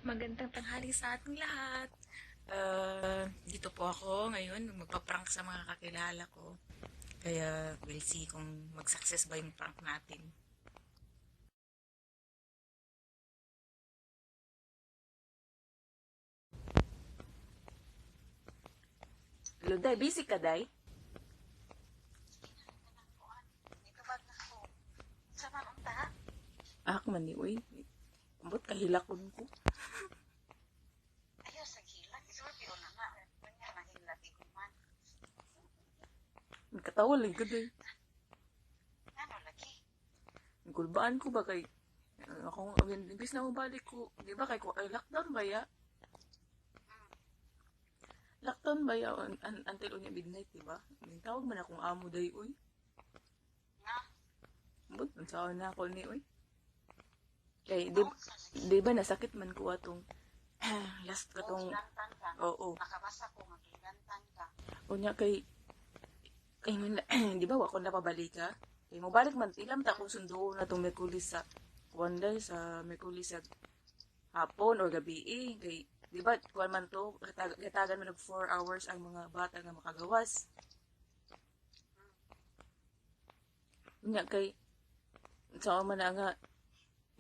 Magandang tanghali sa ating lahat. Dito po ako ngayon, magpa-prank sa mga kakilala ko. Kaya we'll see kung mag-success ba yung prank natin. Hello, Day. Busy ka, Day? Ako man ni, uy. Ambot kahilakon ko. Katawa lang ko, Day. Kulbaan ko ba kay ako imbis na mabalik ko, di ba kay lockdown ba ya? Lockdown ba ya until unya midnight, di ba? May tawag man akong amo day uy. But unsa na ako ni uy. Kay di ba nasakit man ko atong last katong oo. Nakabasa ko nga gigantan ka. Unya kay di ba wa ko napabalik ka? Kay mo balik man ilam ta kung sundo na tong Merkulis sa one day sa Merkulis sa hapon or gabi kay di ba kuan man to katagan man og 4 hours ang mga bata nga makagawas. Nya kay sa man na nga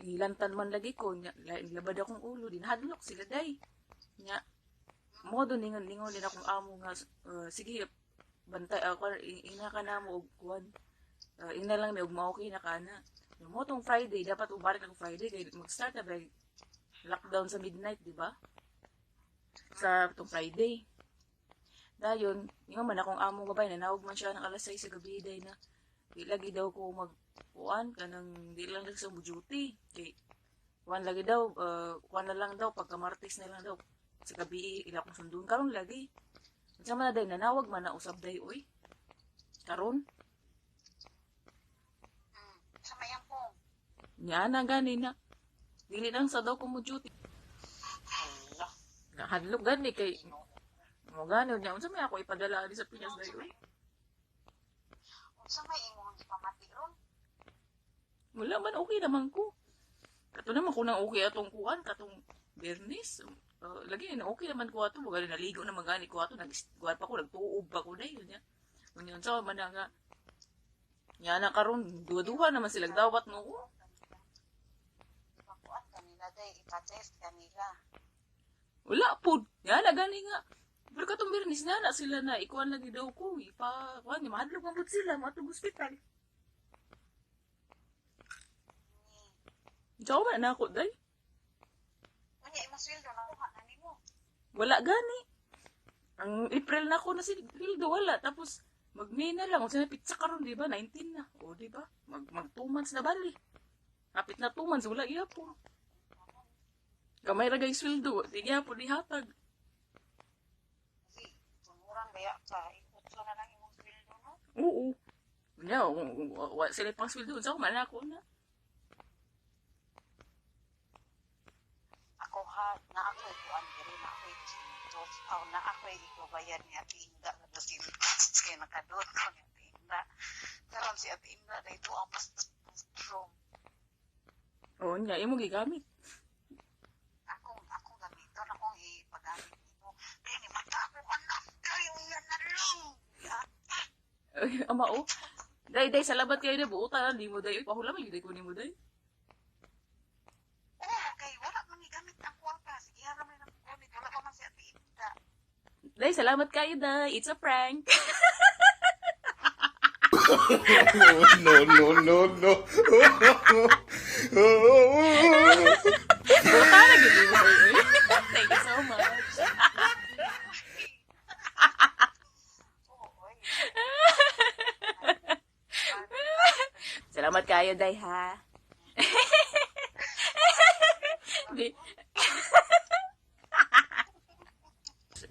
hilantan man lagi ko nya labad akong ulo din hadlok sila day. Nya mo do ningon din akong amo nga sige bantay ako ina ka na mo og kuan ina lang may ugma-okay na kana. Yung mo tong Friday, dapat ubalik ang Friday kay mag-start na ba lockdown sa midnight, di ba? Sa tong Friday. Dayon, yung man akong among babay, nanawag man siya ng alas 6 sa gabi day na di lagi daw ko magpuan kanang di lang sa duty. Kay kuan lagi daw, kuan na lang daw pagka Martes na lang daw sa gabi ila kong sundon karon lagi. Unsa man na day nanawag man na usab day oy. Karon Sa mayang po. nya na gani na. Dili lang sa daw ko mo duty. Hala. Nahadlok gani kay mo gani nya unsa may ako ipadala di sa Pinas dayon. Unsa may imong ipamati ron? Wala man okay naman ko. Kato naman ko nang okay atong kuan katong Bernis. Lagi na okay naman ko ato wala naligo na magani ko ato nagguan pa ko nagtuob pa ko dayon nya. Unya unsa man nga nya na karon duha-duha naman sila dawat no. Pakuan kanila day ipatest kanila. Wala pud. Nya na gani nga. Pero katong Bernis na sila na ikuan lagi daw ko ipa kuan ni mahadlok man pud sila mo atong hospital. Diyaw man na ako day. Unya imong sweldo nakuha na nimo. Wala gani. Ang April na ako na si Rildo wala. Tapos mag-May na lang. Kung sila pizza karon di ba? 19 na. O di ba? Mag 2 months na bali. Kapit na 2 months. Wala ihapon. Kamay ragay sweldo. Di ihapon ihatag. Kasi tumuran baya ka ikutso na lang imong sweldo no. Oo. Nya, wala sila pang sweldo. Sa man ako na. Ako ha na ako kuan diri na ako tos aw na ako ikubayad ni Ate Inda na dosin kay nakadot ko ni Ate Inda. Karon si Ate Inda dito ang strong. Oo nya. Imo gigamit. Akong gamiton akong ipagamit nito. Kaya ni mata ako anak kayo yan na lang. Ay, ama o. Day, salamat kayo na buutan. Di mo day. Pahulam yung day ko ni mo day. Oh, kay wala man ni gamit ang kwarta. Sige, haram na ng gamit. Wala pa man si Ate Inda. Day, salamat kayo day. It's a prank. No, no, no, no. Buta na gini mo day. Thank you so much. Oo, oy. Salamat kayo day ha. Di,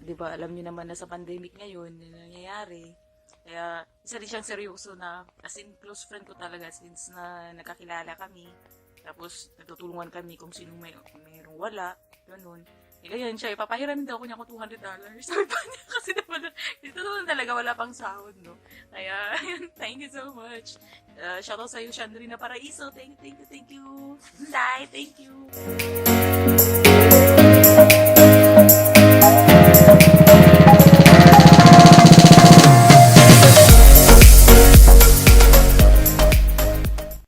di ba alam niyo naman na sa pandemic ngayon na nangyayari. Kaya isa din siyang seryoso na as in close friend ko talaga since na nakakilala kami. Tapos natutulungan kami kung sino mayroong wala. Ganun. Eh ganyan siya, ipapahiram daw ko niya ako $200. Sabi pa niya kasi naman dito naman talaga wala pang sahod, no? Kaya, thank you so much. Shoutout sa'yo, Chandrina Paraiso. Thank you. Day, thank you.